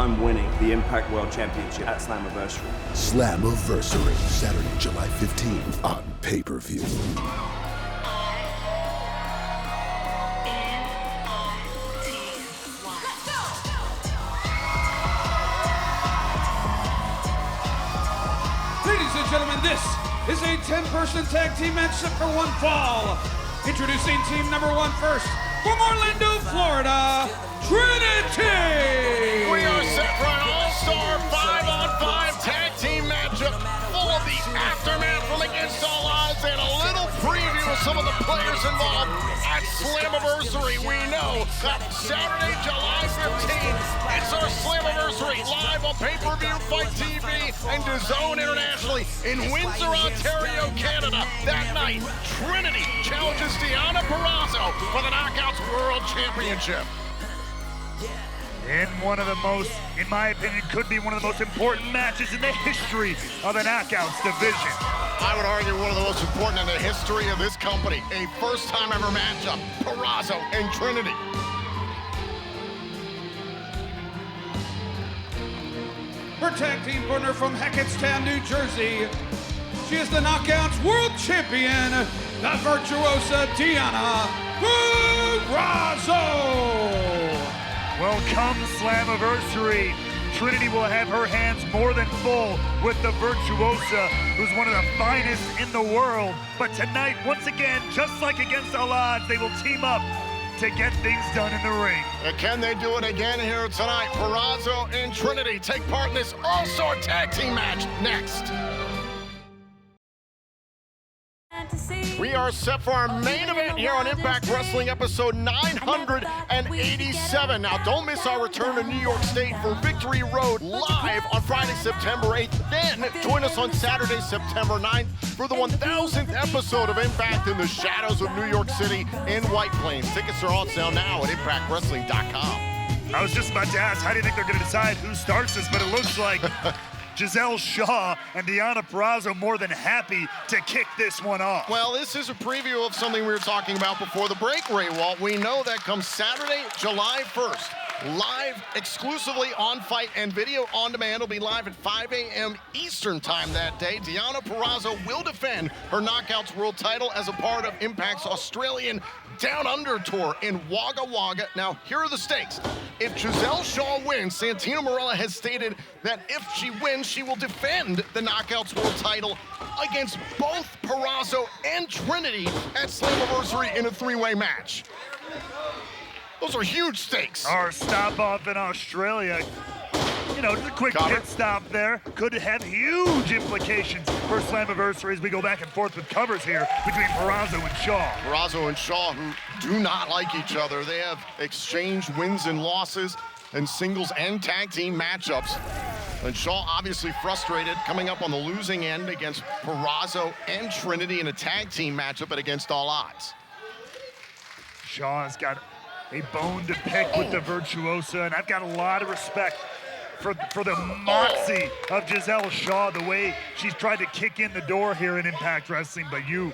time winning the Impact World Championship at Slammiversary. Slammiversary, Saturday, July 15th on pay-per-view. Ladies and gentlemen, this is a 10-person tag team match set for one fall. Introducing team number one first, from Orlando, Florida, Trinity! We are set for an all-star 5-on-5 tag team matchup full of the aftermath from Against All Odds and a little preview of some of the players involved at Slammiversary. We know that Saturday, July 15th, it's our Slammiversary live on pay-per-view, Fight TV, and DAZN internationally in Windsor, Ontario, Canada. That night, Trinity challenges Deonna Purrazzo for the Knockouts World Championship. In one of the most, in my opinion, could be one of the most important matches in the history of the Knockouts division. I would argue one of the most important in the history of this company. A first-time ever matchup, Purrazzo and Trinity. Her tag team partner from Hackettstown, New Jersey. She is the Knockouts World Champion, the virtuosa Deonna Purrazzo. Well, come Slammiversary, Trinity will have her hands more than full with the virtuosa, who's one of the finest in the world. But tonight, once again, just like Against All Odds, they will team up to get things done in the ring. And can they do it again here tonight? Purrazzo and Trinity take part in this all-star tag team match next. We are set for our main event here on Impact Wrestling, episode 987. Now, don't miss our return to New York State for Victory Road live on Friday, September 8th. Then, join us on Saturday, September 9th for the 1000th episode of Impact in the shadows of New York City in White Plains. Tickets are on sale now at ImpactWrestling.com. I was just about to ask, how do you think they're going to decide who starts this? But it looks like Gisele Shaw and Deonna Purrazzo more than happy to kick this one off. Well, this is a preview of something we were talking about before the break, Ray Walt. We know that comes Saturday, July 1st, live exclusively on Fight and video on demand. It'll be live at 5 a.m. Eastern time that day. Deonna Purrazzo will defend her Knockouts World title as a part of Impact's Australian Down Under tour in Wagga Wagga. Now, here are the stakes. If Gisele Shaw wins, Santino Marella has stated that if she wins, she will defend the Knockouts World title against both Purrazzo and Trinity at Slammiversary in a three-way match. Those are huge stakes. Our stop off in Australia, you know, just a quick pit stop there, could have huge implications for Slammiversary as we go back and forth with covers here between Purrazzo and Shaw. Purrazzo and Shaw, who do not like each other. They have exchanged wins and losses in singles and tag team matchups. And Shaw obviously frustrated, coming up on the losing end against Purrazzo and Trinity in a tag team matchup at Against All Odds. Shaw's got a bone to pick with the virtuosa, and I've got a lot of respect for the moxie of Gisele Shaw, the way she's tried to kick in the door here in Impact Wrestling, but you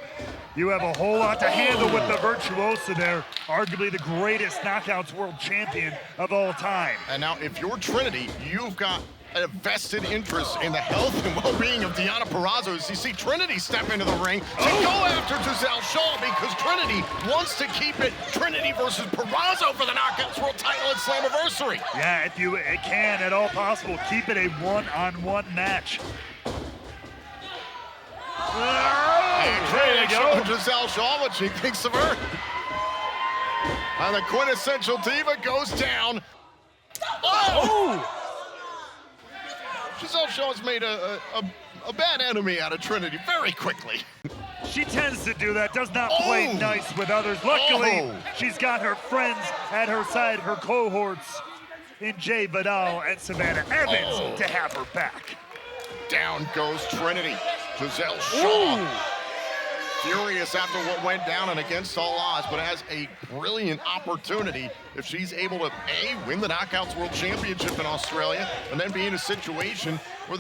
have a whole lot to handle with the virtuosa there, arguably the greatest Knockouts World Champion of all time. And now, if you're Trinity, you've got a vested interest in the health and well-being of Deonna Purrazzo. As you see Trinity step into the ring to go after Gisele Shaw, because Trinity wants to keep it Trinity versus Purrazzo for the Knockouts World title at Slammiversary. Yeah, if you can at all possible, keep it a one-on-one match. And Trinity showing Gisele Shaw what she thinks of her. And the quintessential diva goes down. Gisele Shaw has made a bad enemy out of Trinity very quickly. She tends to do that, does not play nice with others. Luckily, she's got her friends at her side, her cohorts in Jay Vidal and Savannah Evans to have her back. Down goes Trinity. Gisele Shaw. Furious after what went down and Against All Odds, but has a brilliant opportunity if she's able to, A, win the Knockouts World Championship in Australia, and then be in a situation where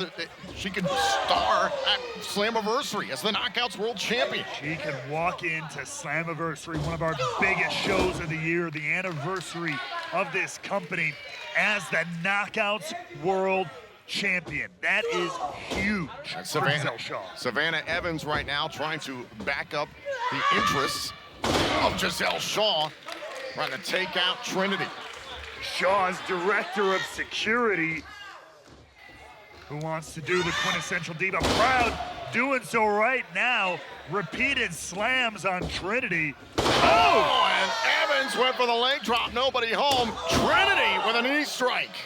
she could star at Slammiversary as the Knockouts World Champion. She can walk into Slammiversary, one of our biggest shows of the year, the anniversary of this company, as the Knockouts World Champion. That is huge for Gisele Shaw. Savannah Evans right now trying to back up the interests of Gisele Shaw, trying to take out Trinity. Shaw's director of security, who wants to do the quintessential diva proud, doing so right now. Repeated slams on Trinity. Oh, and Evans went for the leg drop, nobody home. Trinity with a knee strike.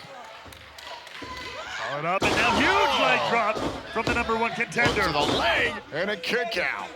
Followed up, and now huge leg drop from the #1 contender. To the leg and a kick out.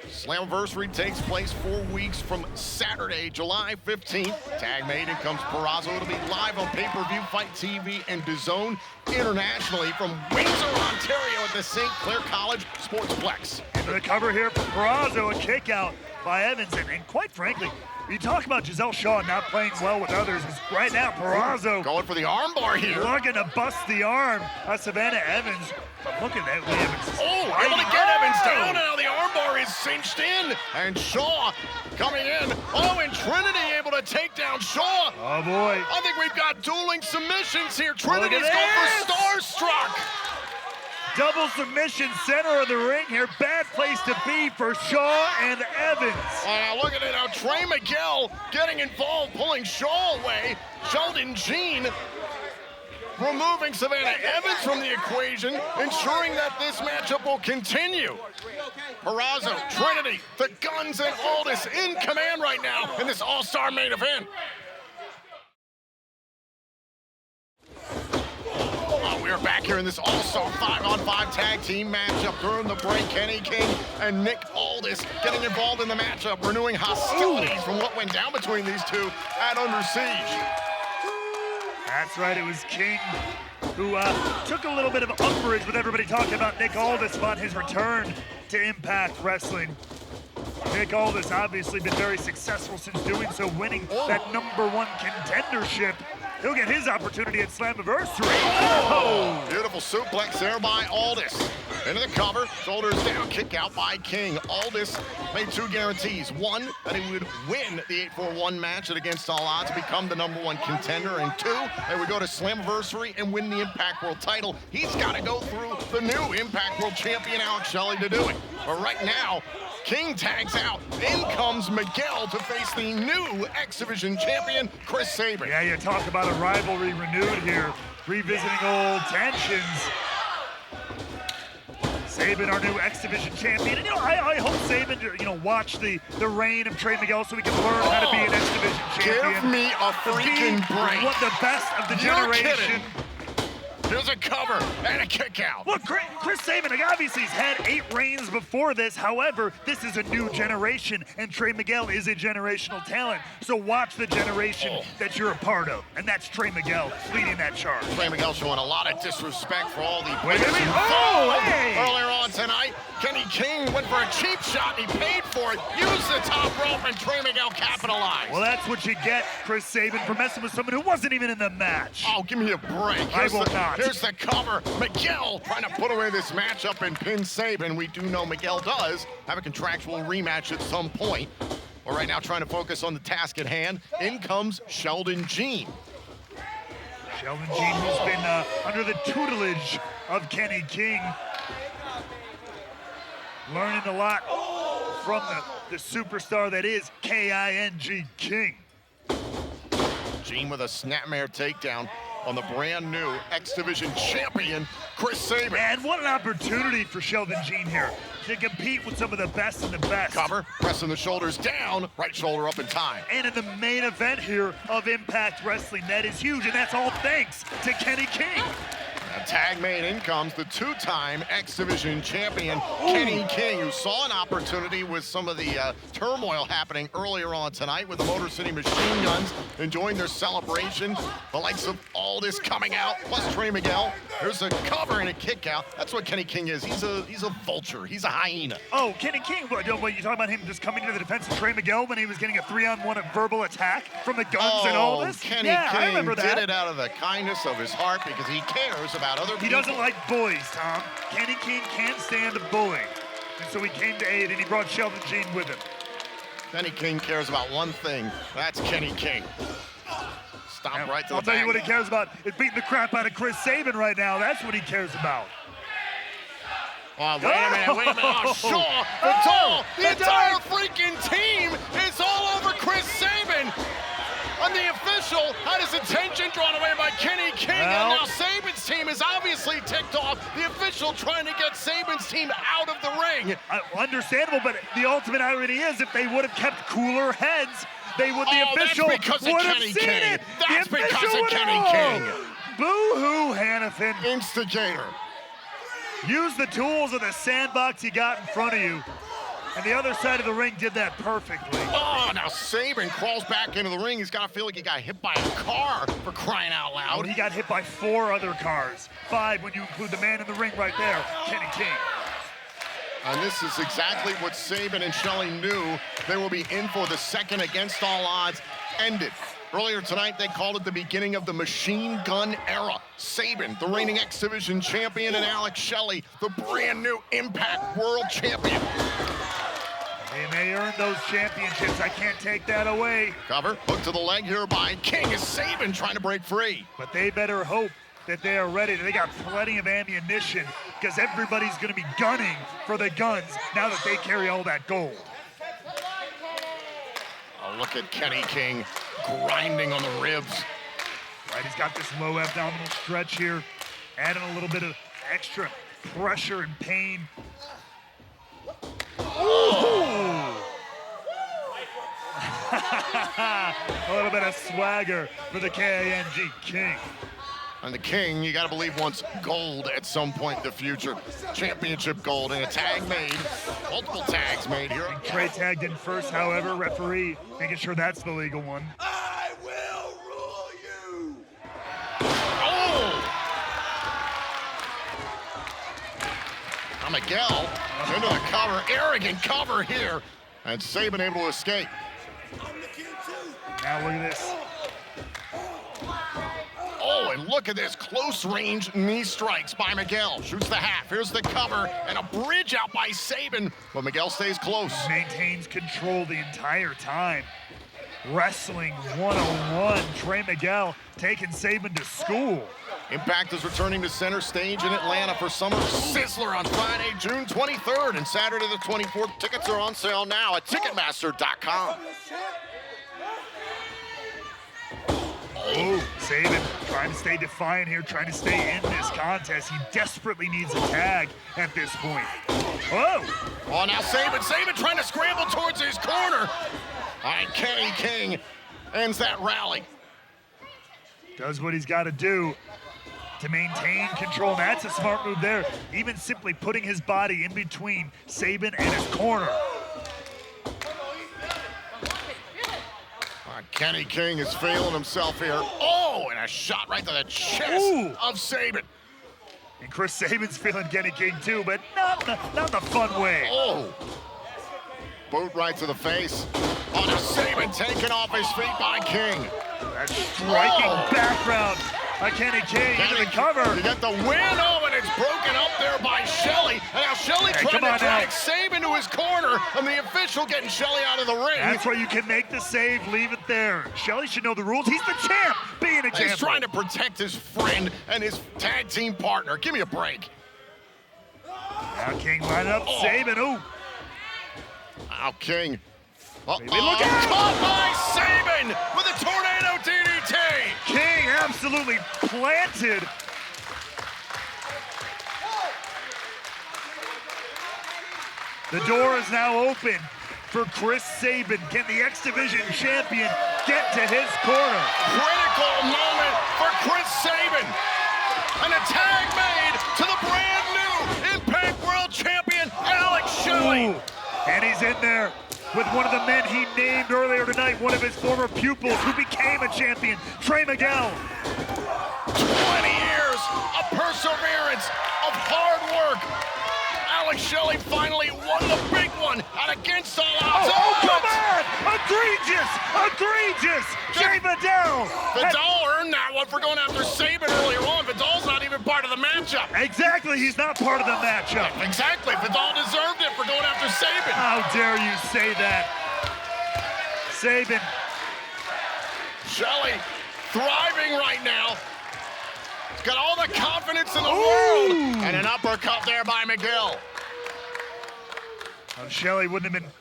Slammiversary takes place 4 weeks from Saturday, July 15th. Tag maiden comes Purrazzo. It'll be live on pay-per-view, Fight TV, and DAZN internationally from Windsor, Ontario at the St. Clair College Sportsplex. Into the cover here for Purrazzo, a kick out by Evans, and quite frankly, you talk about Gisele Shaw not playing well with others. Right now, Purrazzo going for the armbar here. Looking to bust the arm of Savannah Evans. But look at that, Evans. Oh, able to get Evans down, and now the armbar is cinched in. And Shaw coming in. Oh, and Trinity able to take down Shaw. Oh, boy. I think we've got dueling submissions here. Trinity's going for Starstruck. Double submission, center of the ring here. Bad place to be for Shaw and Evans. Look at it now. Trey Miguel getting involved, pulling Shaw away. Sheldon Jean removing Savannah Evans from the equation, ensuring that this matchup will continue. Purrazzo, Trinity, the Guns, and Aldis in command right now in this all-star main event. We are back here in this all-star 5-on-5 tag team matchup during the break. Kenny King and Nick Aldis getting involved in the matchup, renewing hostilities from what went down between these two at Under Siege. That's right, it was King who took a little bit of umbrage with everybody talking about Nick Aldis on his return to Impact Wrestling. Nick Aldis obviously been very successful since doing so, winning that #1 contendership. He'll get his opportunity at Slammiversary. Oh! Beautiful suplex there by Aldis. Into the cover, shoulders down, kick out by King. Aldis made 2 guarantees. One, that he would win the 8-4-1 match at Against All Odds, become the #1 contender. And 2, that would go to Slammiversary and win the Impact World title. He's got to go through the new Impact World Champion, Alex Shelley, to do it. But right now, King tags out. In comes Miguel to face the new X Division champion, Chris Sabin. Yeah, you talk about a rivalry renewed here, revisiting old tensions. Sabin, our new X Division champion, and I hope Sabin, watch the reign of Trey Miguel so we can learn how to be an X Division champion. Give me a freaking break. What the best of the generation. Here's a cover and a kick out. Look, Chris Sabin, obviously he's had 8 reigns before this. However, this is a new generation, and Trey Miguel is a generational talent. So watch the generation that you're a part of, and that's Trey Miguel leading that charge. Trey Miguel showing a lot of disrespect for all the Wait, hey! Earlier on tonight, Kenny King went for a cheap shot, and he paid for it. Used the top rope, and Trey Miguel capitalized. Well, that's what you get, Chris Sabin, for messing with someone who wasn't even in the match. Oh, give me a break. I will not. Here's the cover. Miguel trying to put away this matchup and pin Sabin. We do know Miguel does have a contractual rematch at some point. We're right now trying to focus on the task at hand. In comes Sheldon Jean. Sheldon Jean, who's been under the tutelage of Kenny King, learning a lot from the superstar that is K-I-N-G King. Jean with a snapmare takedown on the brand new X Division champion, Chris Sabin. And what an opportunity for Sheldon Jean here to compete with some of the best and the best. Cover, pressing the shoulders down, right shoulder up in time. And in the main event here of Impact Wrestling, that is huge, and that's all thanks to Kenny King. A tag main in comes the 2-time X Division champion, Kenny King, who saw an opportunity with some of the turmoil happening earlier on tonight with the Motor City Machine Guns enjoying their celebration. The likes of Aldis coming out, plus Trey Miguel. There's a cover and a kick out. That's what Kenny King is. He's a vulture. He's a hyena. Oh, Kenny King, what you talking about him just coming to the defense of Trey Miguel when he was getting a 3-on-1 verbal attack from the Guns and Aldis? Kenny King I remember that. did it out of the kindness of his heart because he cares about other people. He doesn't like bullies, Tom. Kenny King can't stand a bully. And so he came to aid, and he brought Sheldon Jean with him. Kenny King cares about one thing. That's Kenny King. Stop right to the I'll tell you back. what he cares about is beating the crap out of Chris Sabin right now. That's what he cares about. Oh, wait a minute. Oh, Shaw, Vidal, the entire freaking team is all over Chris Sabin. And the official had his attention drawn away by Kenny King, and now Sabin's team is obviously ticked off. The official trying to get Sabin's team out of the ring. Understandable, but the ultimate irony is if they would have kept cooler heads, they would. The official would have seen it. That's because of Kenny King. Boo-hoo, Hannafin. Instigator. Use the tools of the sandbox you got in front of you. And the other side of the ring did that perfectly. Oh, now Sabin crawls back into the ring. He's got to feel like he got hit by a car, for crying out loud. Oh, he got hit by 4 other cars. 5 when you include the man in the ring right there, Kenny King. And this is exactly what Sabin and Shelley knew they will be in for. The second against all odds ended. Earlier tonight, they called it the beginning of the machine gun era. Sabin, the reigning X Division champion, and Alex Shelley, the brand new Impact World Champion. And they earned those championships. I can't take that away. Cover, hook to the leg here by King as Sabin trying to break free. But they better hope that they are ready. They got plenty of ammunition because everybody's going to be gunning for the guns now that they carry all that gold. Oh, look at Kenny King grinding on the ribs. Right, he's got this low abdominal stretch here, adding a little bit of extra pressure and pain. Ooh. A little bit of swagger for the K-I-N-G King. And the King, you got to believe, wants gold at some point in the future. Championship gold and a tag made, multiple tags made here. And Trey tagged in first, however, referee making sure that's the legal one. I will rule you. Oh! Now Miguel into the cover, arrogant cover here. And Sabin able to escape. Now look at this. Oh, and look at this close range knee strikes by Miguel. Shoots the half, here's the cover, and a bridge out by Sabin, but Miguel stays close. Maintains control the entire time. Wrestling 101, Trey Miguel taking Sabin to school. Impact is returning to center stage in Atlanta for Summer Sizzler on Friday, June 23rd, and Saturday the 24th. Tickets are on sale now at Ticketmaster.com. Oh, Sabin trying to stay defiant here, trying to stay in this contest. He desperately needs a tag at this point. Whoa! Oh, now Sabin trying to scramble towards his corner. All right, Kenny King ends that rally. Does what he's got to do to maintain control, and that's a smart move there. Even simply putting his body in between Sabin and his corner. Kenny King is failing himself here. Oh, and a shot right to the chest of Sabin. And Chris Sabin's feeling Kenny King too, but not the fun way. Oh, boot right to the face. Oh, now Sabin taken off his feet by King. That striking background by Kenny King into the cover. You got the win. Oh, and it's broken up there by Shelley. And now Shelley trying to drag Sabin to his corner, and the official getting Shelley out of the ring. That's why you can make the save, leave it there. Shelley should know the rules. He's the champ, being a champ. He's trying to protect his friend and his tag team partner. Give me a break. Now King lining up Sabin. Ooh. Now King. Look out! Caught by Sabin with a tornado DDT. King absolutely planted. The door is now open for Chris Sabin. Can the X Division champion get to his corner? Critical moment for Chris Sabin. And a tag made to the brand new Impact World Champion, Alex Shelley. And he's in there with one of the men he named earlier tonight, one of his former pupils who became a champion, Trey Miguel. 20 years of perseverance, of hard work. Alex Shelley finally won the big one at Against All Odds. Oh, come on! Egregious! Jay Vidal! Vidal earned that one for going after Sabin earlier on. Vidal's not even part of the matchup. Exactly, he's not part of the matchup. Exactly, Vidal deserved it for going after Sabin. How dare you say that? Sabin. Shelley thriving right now. Got all the confidence in the world. And an uppercut there by Miguel. Shelley wouldn't have been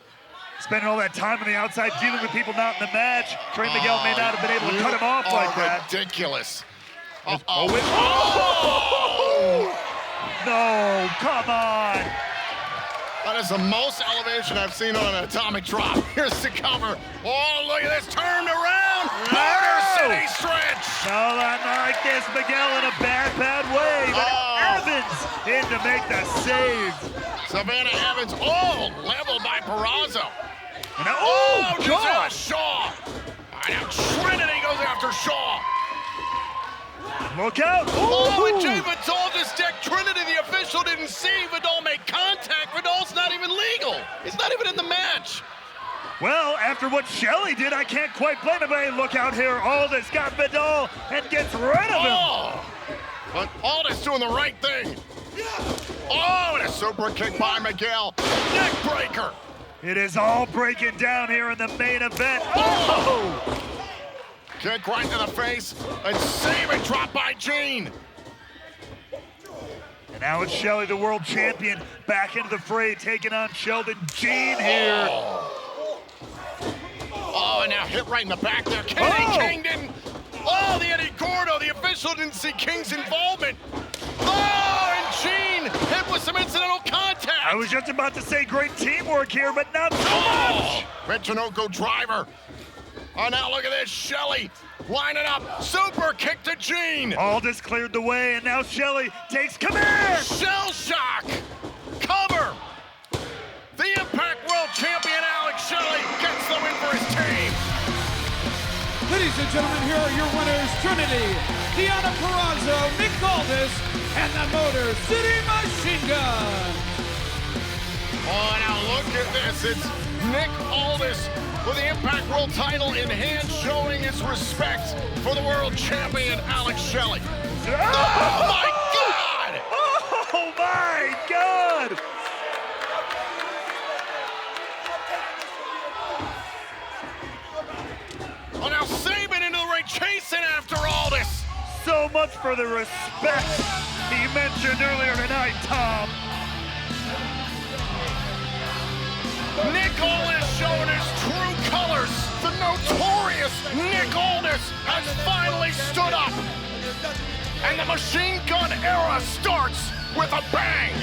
spending all that time on the outside dealing with people not in the match. Trey Miguel may not have been able to cut him off like that. Ridiculous. No, come on. That is the most elevation I've seen on an atomic drop. Here's the cover. Oh, look at this, turned around. Motor City stretch. No, not like this. Miguel in a bad way. But Evans in to make the save. Savannah Evans, level by Purrazzo. And now, Gisele Shaw. And now Trinity goes after Shaw. Look out. And Jay Vidal just decked Trinity. The official didn't see Vidal make contact. Vidal's not even legal. He's not even in the match. Well, after what Shelley did, I can't quite blame him. Hey, look out here. Aldis got Vidal and gets rid of him. But Aldis doing the right thing. And a super kick by Miguel. Neck breaker. It is all breaking down here in the main event. Kick right to the face, and saving drop by Jean. And now it's Shelley, the world champion, back into the fray, taking on Sheldon Jean here. And now hit right in the back there. King didn't. The Eddie Gordo, the official didn't see King's involvement. And Jean hit with some incidental contact. I was just about to say great teamwork here, but not so much. Michinoku driver. Now look at this, Shelley lining up, super kick to Jean. Aldis cleared the way, and now Shelley takes command. Shell shock, cover. The Impact World Champion Alex Shelley gets the win for his team. Ladies and gentlemen, here are your winners, Trinity, Deonna Purrazzo, Nick Aldis, and the Motor City Machine Gun. Now look at this, it's Nick Aldis with the Impact World title in hand, showing his respect for the world champion, Alex Shelley. Oh my God! Oh my God! Now Saban into the ring, chasing after Aldis. So much for the respect he mentioned earlier tonight, Tom. Nick Aldis showing his true colors. The notorious Nick Aldis has finally stood up. And the machine gun era starts with a bang.